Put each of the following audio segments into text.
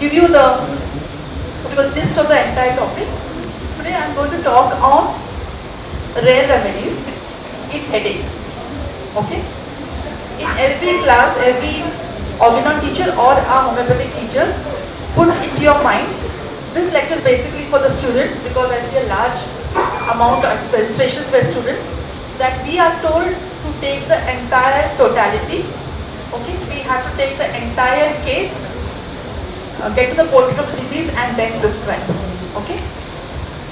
give you the gist of the entire topic. Today I am going to talk on rare remedies in headache. Okay? In every class, every organon teacher or our homeopathic teachers put into your mind, this lecture is basically for the students because I see a large amount of registrations for students, that we are told to take the entire totality. Okay, we have to take the entire case, get to the portrait of the disease and then prescribe. Okay.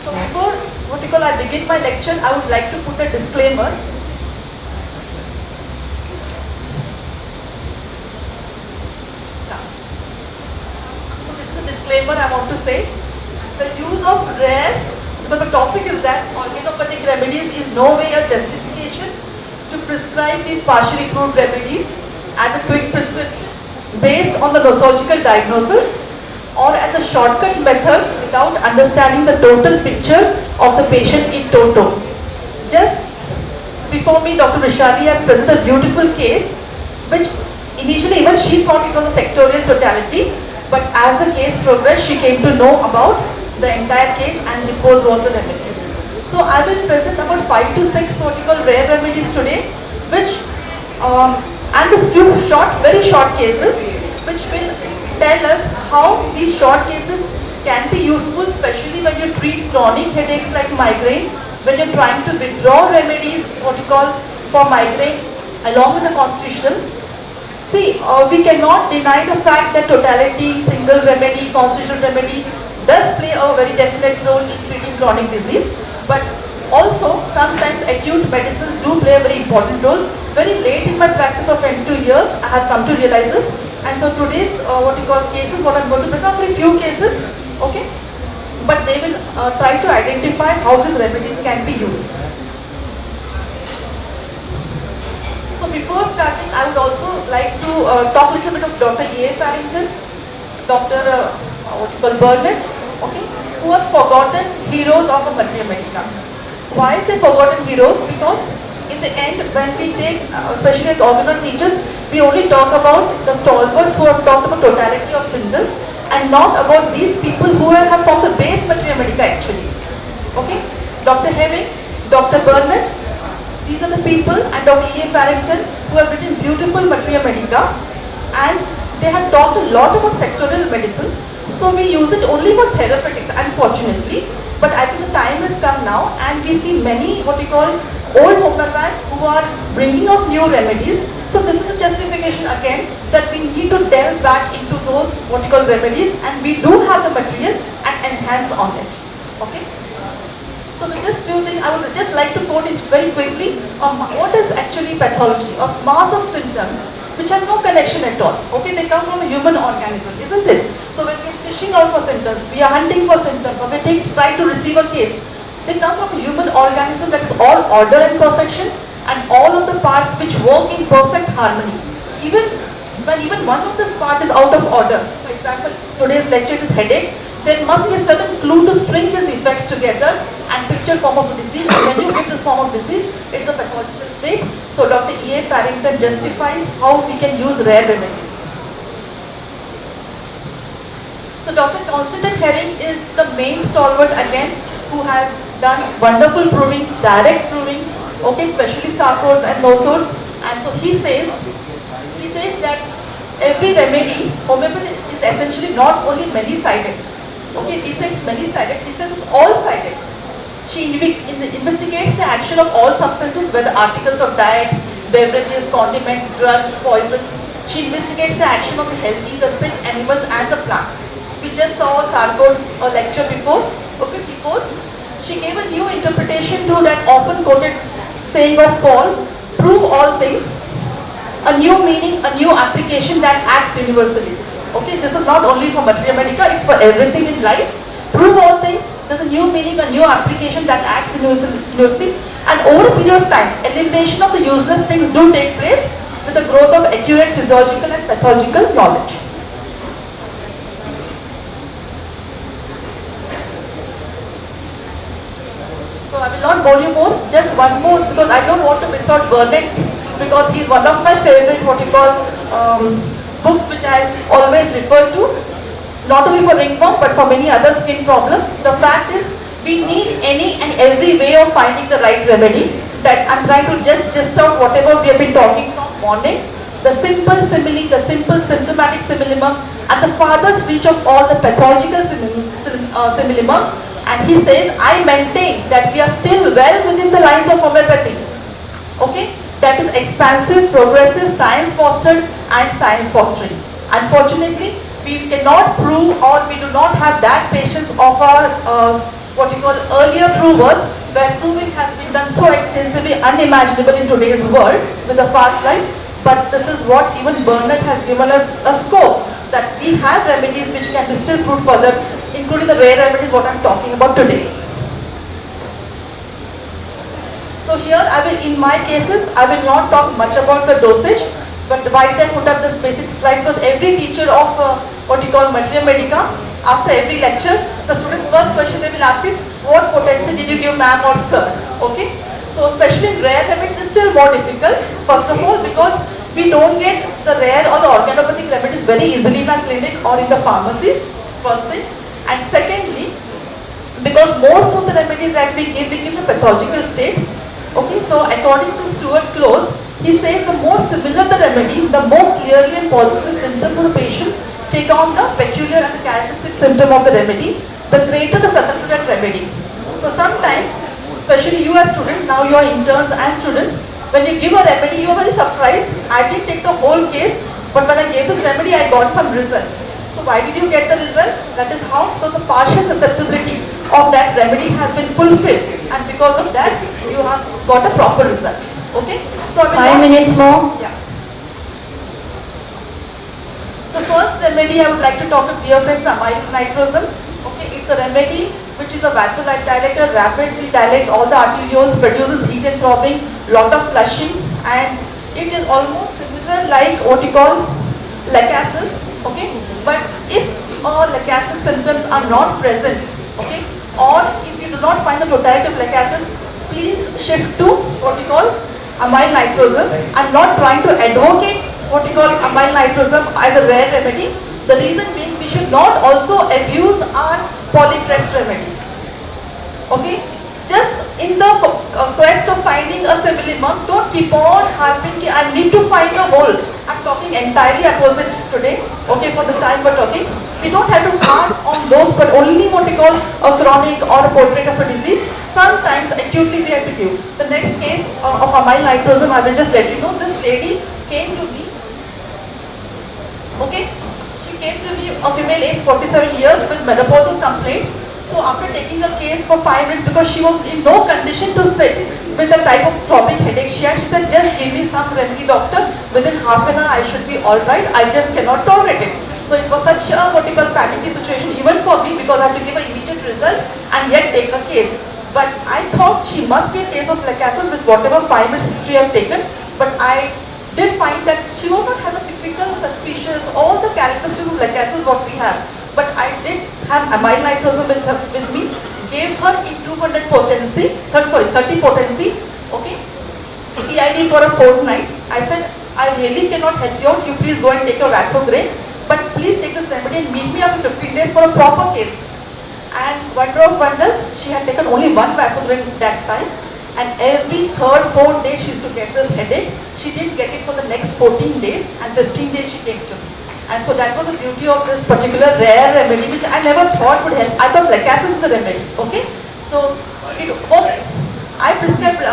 So before I begin my lecture, I would like to put a disclaimer. So this is the disclaimer I want to say. The use of rare, because the topic is that organopathic remedies is no way a justification to prescribe these partially proved remedies as a quick prescription based on the nosological diagnosis or as a shortcut method without understanding the total picture of the patient in toto. Just before me, Dr. Vishali has presented a beautiful case which initially even she thought it was a sectorial totality, but as the case progressed she came to know about the entire case and Lipose was the remedy. So I will present about 5 to 6 rare remedies today, which and a few very short cases which will tell us how these short cases can be useful, especially when you treat chronic headaches like migraine, when you're trying to withdraw remedies, for migraine along with the constitutional. See, we cannot deny the fact that totality, single remedy, constitutional remedy does play a very definite role in treating chronic disease, but also sometimes acute medicines do play a very important role. Very late in my practice of 22 years, I have come to realize this, and so today's cases, what I'm going to present are very few cases, okay, but they will try to identify how these remedies can be used. So before starting, I would also like to talk a little bit of Dr. E.A. Farrington, Dr. Burnett, okay, who are forgotten heroes of a materia medica. Why is they forgotten heroes? Because in the end, when we take, especially as organon teachers, we only talk about the stalwarts who have talked about totality of symptoms and not about these people who have formed the base materia medica actually. Okay, Dr. Herring, Dr. Burnett, these are the people, and Dr. E.A. Farrington, who have written beautiful materia medica, and they have talked a lot about sectorial medicines. So we use it only for therapeutics, unfortunately. But I think the time has come now, and we see many old homeopaths who are bringing out new remedies. So this is a justification again that we need to delve back into those remedies, and we do have the material and enhance on it. Okay. So with this few things, I would just like to quote it very quickly. What is actually pathology? A mass of symptoms which have no connection at all. Okay, they come from a human organism, isn't it? So when we are fishing out for symptoms, we are hunting for symptoms, or we try to receive a case, they come from a human organism that is all order and perfection, and all of the parts which work in perfect harmony. Even when one of this part is out of order, for example, today's lecture is headache, there must be a certain clue to string these effects together and picture form of a disease. And when you get this form of disease, it's a pathological state. So Dr. E.A. Farrington justifies how we can use rare remedies. So Dr. Constantine Herring is the main stalwart again, who has done wonderful provings, direct provings, okay, especially sarcodes and nosodes. And so he says that every remedy, homeopathy is essentially not only many-sided. Okay, he says many-sided, he says it's all-sided. She investigates the action of all substances, whether articles of diet, beverages, condiments, drugs, poisons. She investigates the action of the healthy, the sick animals and the plants. We just saw a sarcode lecture before. Okay, because she gave a new interpretation to that often quoted saying of Paul, prove all things, a new meaning, a new application that acts universally. Okay, this is not only for materia medica, it's for everything in life. Prove all things, there's a new meaning, a new application that acts universally, and over a period of time, elimination of the useless things do take place with the growth of accurate physiological and pathological knowledge. So I will not bore you more, just one more, because I don't want to miss out Burnett, because he's one of my favorite books which I always refer to. not only for ringworm but for many other skin problems. The fact is, we need any and every way of finding the right remedy. That I'm trying to just out whatever we have been talking from morning. The simple simile, the simple symptomatic similimum, and the farthest reach of all the pathological similimum. And he says, I maintain that we are still well within the lines of homeopathy. Okay? That is expansive, progressive, science fostered and science fostering. Unfortunately, we cannot prove, or we do not have that patience of our what you call earlier provers, where proving has been done so extensively unimaginable in today's world with a fast life. But this is what even Burnett has given us a scope, that we have remedies which can be still proved further, including the rare remedies what I'm talking about today. So here I will, in my cases, I will not talk much about the dosage, but why did I put up this basic slide? Because every teacher of what you call materia medica, after every lecture, the student's first question they will ask is, what potency did you give ma'am or sir? Okay? So especially in rare remedies is still more difficult. First of all, because we don't get the rare or the organopathic remedies very easily in our clinic or in the pharmacies, first thing. And secondly, because most of the remedies that we give in the pathological state. Okay, so according to Stuart Close, he says the more similar the remedy, the more clearly and positive symptoms of the patient take on the peculiar and the characteristic symptom of the remedy, the greater the susceptible remedy. So sometimes, especially you as students, now you are interns and students, when you give a remedy, you are very surprised. I didn't take the whole case, but when I gave this remedy, I got some result. So why did you get the result? That is how, because the partial susceptibility of that remedy has been fulfilled, and because of that, you have got a proper result. Okay? So 5 minutes more. Yeah. The first remedy I would like to talk to dear friends, amyl nitrosum. Okay, it's a remedy which is a vasodilator, rapidly dilates all the arterioles, produces heat and throbbing, lot of flushing, and it is almost similar like what you call lacasis. Okay, but if lacasis symptoms are not present, okay, or if you do not find the totality of lacasis, please shift to what you call amyl nitrosum. I'm not trying to advocate what you call amyl nitrosum as a rare remedy. The reason being, we should not also abuse our polycrest remedies. Okay? Just in the quest of finding a similimum, don't keep on harping, I need to find a hole. I'm talking entirely opposite today. Okay, for the time we're talking. We don't have to harp on those, but only what we call a chronic or a portrait of a disease. Sometimes acutely we have to give. The next case of amyl nitrosum, I will just let you know. This lady came to me. Okay? She came to me, a female aged 47 years with menopausal complaints. So after taking the case for 5 minutes, because she was in no condition to sit with the type of throbbing headache she had, she said, just give me some remedy doctor, within half an hour I should be alright, I just cannot tolerate it. So it was such a what you call panicky situation even for me, because I have to give an immediate result and yet take a case. But I thought she must be a case of lacasis with whatever 5 minutes history I have taken, but I did find that she was not having typical suspicious, all the characteristics of lacasis what we have. But I did have amyl nitrosum with me, gave her in 200 potency, 30 potency, okay, EID for a fortnight. I said, I really cannot help you out, you please go and take a vasograin, but please take this remedy and meet me after 15 days for a proper case. And wonder of wonders, she had taken only one vasograin that time, and every third, fourth day she used to get this headache. She didn't get it for the next 14 days, and 15 days she came to me. And so that was the beauty of this particular rare remedy, which I never thought would help. I thought lacasis is the remedy, okay? So it was, I prescribed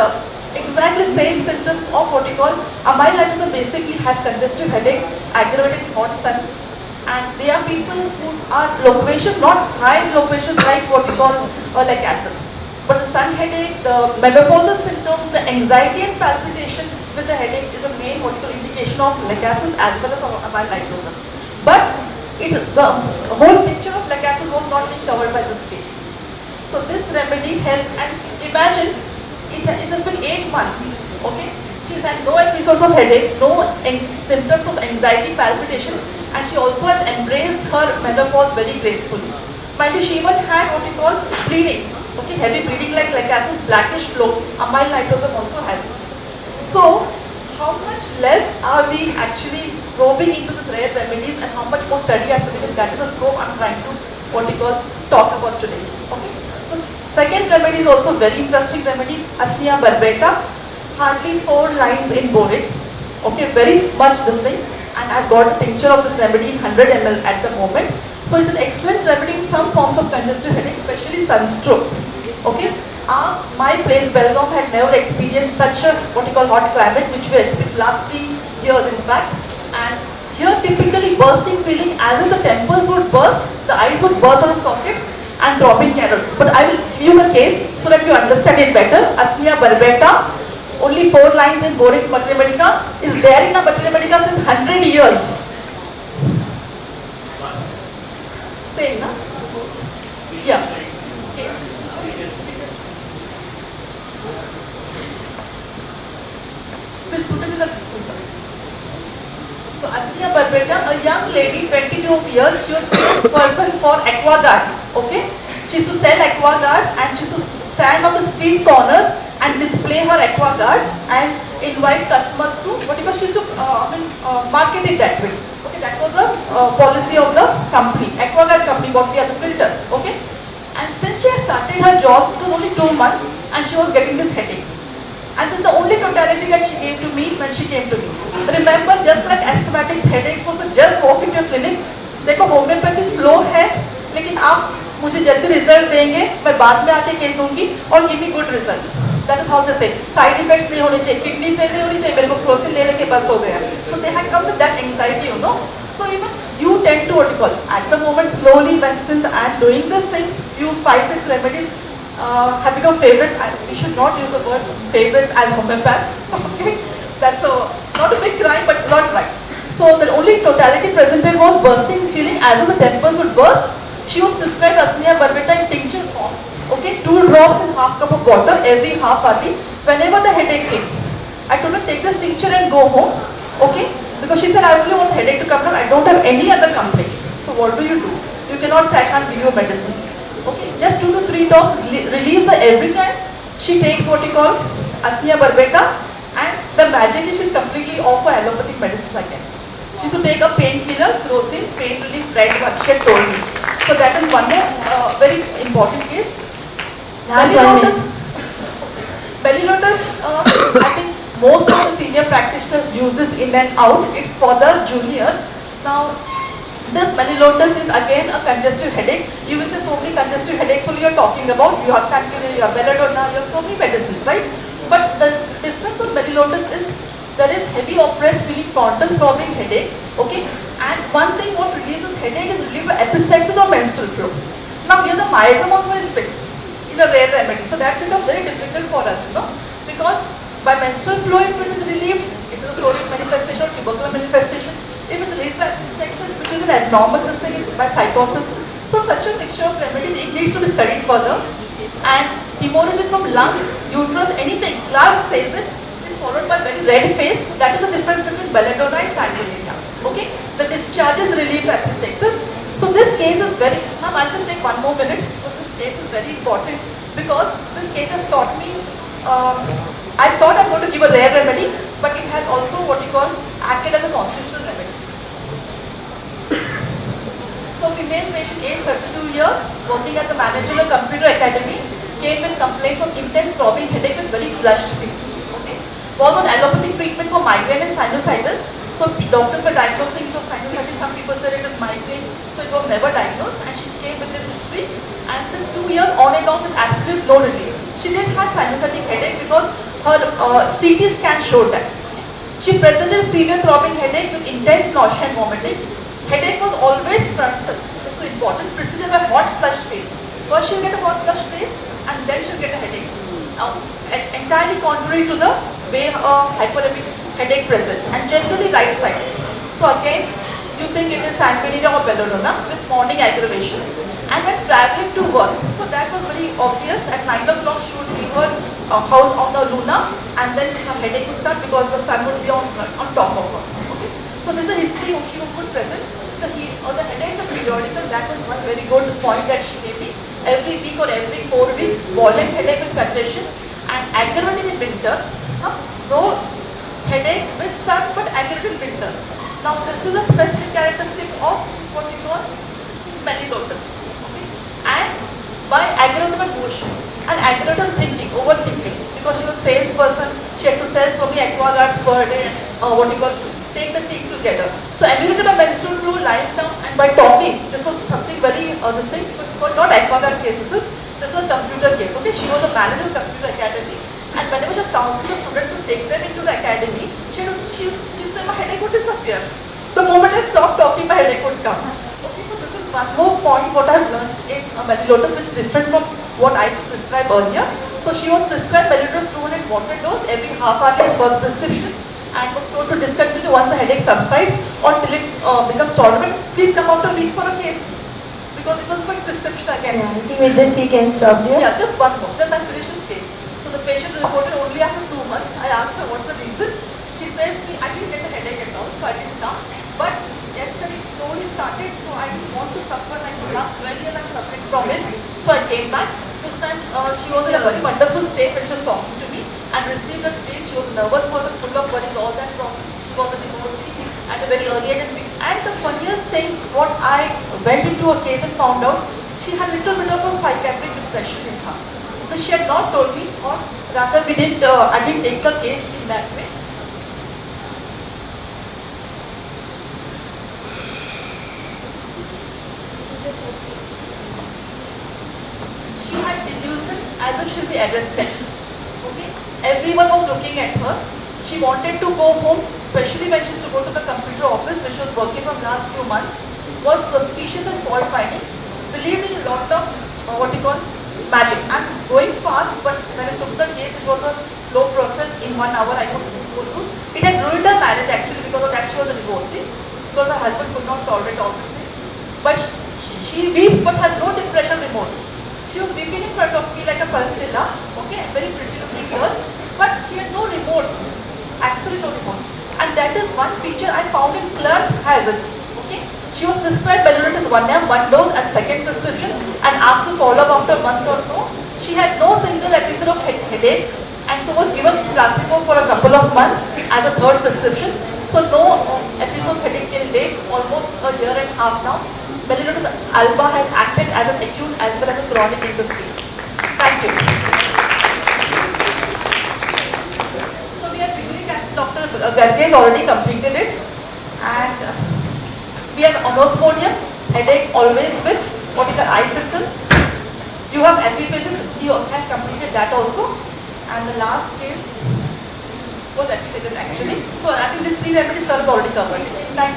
exactly the same symptoms of what you call amyl nitrosum. Basically has congestive headaches, aggravated hot sun, and they are people who are loquacious, not high loquacious like what you call lacasis. But the sun headache, the menopausal symptoms, the anxiety and palpitation with the headache is a main indication of lacasis as well as amyl nitrosum. But the whole picture of lacasis was not being covered by this case. So this remedy helped, and imagine it has been 8 months. Okay, she's had no episodes of headache, no symptoms of anxiety, palpitation, and she also has embraced her menopause very gracefully. Mind you, she even had what you call bleeding. Okay, heavy bleeding like lacasis, blackish flow. Amyl nitrosum also has it. So how much less are we actually probing into this rare remedies and how much more study has to be done? That is the scope I'm trying to, what you call, talk about today. Okay. So second remedy is also very interesting remedy, Asnia barbata, hardly 4 lines in boric. Okay, very much this thing. And I've got a tincture of this remedy in 100 ml at the moment. So it's an excellent remedy in some forms of congestive headache, especially sunstroke. Okay. My place, Belgaum, had never experienced such a what you call hot climate, which we experienced last 3 years in fact. And here typically bursting feeling as if the temples would burst, the eyes would burst on the sockets and dropping carrot. But I will give you the case so that you understand it better. Asnia barbata, only 4 lines in Borix Materia Medica, is there in a Materia Medica since 100 years. Same, na? Yeah. Okay. We'll put it in the distance. So Asnia barbata, a young lady, 22 years, she was a person for aquaguard. Okay? She used to sell aquaguards and she used to stand on the street corners and display her aquaguards and invite customers to, because she used to market it that way. Okay, that was the policy of the company, aquaguard company, what we have the filters. Okay, and since she had started her job, it was only 2 months and she was getting this headache. And this is the only totality that she gave to me when she came to me. Remember, just like asthmatics, headaches, also just walk into your clinic. देखो homeopathy slow है, लेकिन आप मुझे जल्दी result देंगे, मैं बाद में आके केस दूंगी और give me good result. That is how they say. Side effects नहीं होने चाहिए, किडनी फेल नहीं होनी चाहिए, मेरे को फ्लोसिन ले लेके बस हो गया. So they had come with that anxiety, you know. So you tend to what you call at the moment slowly, when since I am doing these things, few 5-6 remedies have become favorites. We should not use the word favorites as homeopaths. Okay, that's not a big crime, but it's not right. So the only totality presented was bursting feeling as if the temples would burst. She was prescribed Asnia barbata in tincture form. Okay, 2 drops in half cup of water every half hourly whenever the headache came. I told her take this tincture and go home. Okay, because she said I only want the headache to come down. I don't have any other complaints. So what do? You cannot say I can't give you medicine. Okay, just 2 to 3 drops relieves her every time. She takes what you call Asnia barbata, and the magic is she's completely off for allopathic medicines again. She used to take a painkiller, crocin, pain relief, red one, she had told me. So that is one more very important case. Belly lotus, I think most of the senior practitioners use this in and out. It's for the juniors. Now, this belly lotus is again a congestive headache. You will say so many congestive headaches only you're talking about. You have Sanquina, you have belladonna, you have so many medicines, right? But the difference of belly lotus is there is heavy oppressed feeling, frontal throbbing headache. Okay, and one thing what relieves this headache is relieved by epistaxis or menstrual flow. Now here the miasm also is fixed in a rare remedy, so that becomes very difficult for us, because by menstrual flow if it is relieved, it is a sodic manifestation or tubercular manifestation. If it's relieved by epistaxis, which is an abnormal, this thing is by psychosis. So such a mixture of remedies, it needs to be studied further. And hemorrhages from lungs, uterus, anything, Clark says it, is followed by very red face. That is the difference between belladonna and sanguinea. Okay, the discharge is relieved by epistaxis. So this case is very, I'll just take 1 more minute, but this case is very important because this case has taught me, I thought I'm going to give a rare remedy, but it has also what you call acted as a constitutional remedy. So female patient age 32 years, working as a manager in a computer academy, came with complaints of intense throbbing headache with very flushed face. Okay, was on allopathic treatment for migraine and sinusitis. So doctors were diagnosing it was sinusitis, some people said it is migraine, so it was never diagnosed, and she came with this history, and since 2 years on and off with absolute no relief. She did have sinusitic headache because her CT scan showed that. She presented severe throbbing headache with intense nausea and vomiting. Headache was always frontal, this is important, preceded by hot flushed face. First she'll get a hot flushed face and then she'll get a headache. Now, entirely contrary to the way hyperemic headache presents, and generally right side. So again, you think it is sanguinea or belladonna with morning aggravation, and when traveling to work, so that was very obvious. At 9 o'clock she would leave her house on the Luna, and then her headache would start because the sun would be on top of her. Okay, so this is a history she would present. The headaches are periodical. That was one very good point that she gave me. Every week or every 4 weeks, violent headache with congestion, and aggravated in winter. No headache with sun but aggravated winter. Now this is a specific characteristic of what we call mellitus. Okay? And by aggravated motion and aggravated thinking, overthinking, because she was a salesperson, she had to sell so many aquaguards per day, what you call take the thing together. So aggravated by menstrual flow, lying down and by talking, this was something very, this thing, for not aquaguard cases, this was a computer case. Okay, she was a manager of the computer academy, and whenever she was counseling the students to take them into the academy, she used to say my headache would disappear. The moment I stopped talking, my headache would come. Okay, so this is one more point what I've learned in mellitus, which is different from what I used to prescribe earlier. So she was prescribed mellitus 200 water dose every half hour as first prescription, and was told to discontinue once the headache subsides or till it becomes tolerable. Please come out a week for a case, because it was quick prescription again. Yeah, I think with this we can stop here. Yeah, just one more. Just I finished this case. So the patient reported only after 2 months. I asked her what's the reason. She says, I didn't get a headache at all, so I didn't come. But yesterday it slowly started, so I didn't want to suffer. Like the last 12 years I'm suffering from it. So I came back. This time she was in a very wonderful state when she was talking to me and received a detail. She was a nervous person, full of worries, all that problems. She was a divorcee at a very early age. And the funniest thing, what I went into a case and found out, she had a little bit of a psychiatric depression in her, which she had not told me, or rather we didn't, I didn't take the case in that way. She had delusions as if she'll be arrested. Okay? Everyone was looking at her. She wanted to go home, especially when she used to go to the computer office, which she was working from last few months, was suspicious and fault finding, believed in a lot of what you call magic. I'm going fast, but when I took the case, it was a slow process. In 1 hour, I could go through. It had ruined her marriage actually, because of that she was a divorcee, because her husband could not tolerate all these things. But she weeps but has no depression remorse. She was weeping in front of me like a Palestilla, okay, very pretty looking girl, but she had no remorse, absolutely no remorse. And that is one feature I found in Clark Hazard, okay. She was prescribed mellitus 1 1 dose as second prescription and asked to follow up after a month or so. She had no single episode of headache, and so was given placebo for a couple of months as a third prescription. So no episode of headache till date, almost a year and a half now. Mellitus alba has acted as an acute as well as a chronic in this case. Thank you. So we have uric acid, Dr. Garge has already completed it, and we have anosmodium, headache always with what we call eye symptoms. You have epiphagus, he has completed that also, and the last case was epiphagus actually. So I think this 3 remedies sir has already covered. Thank you.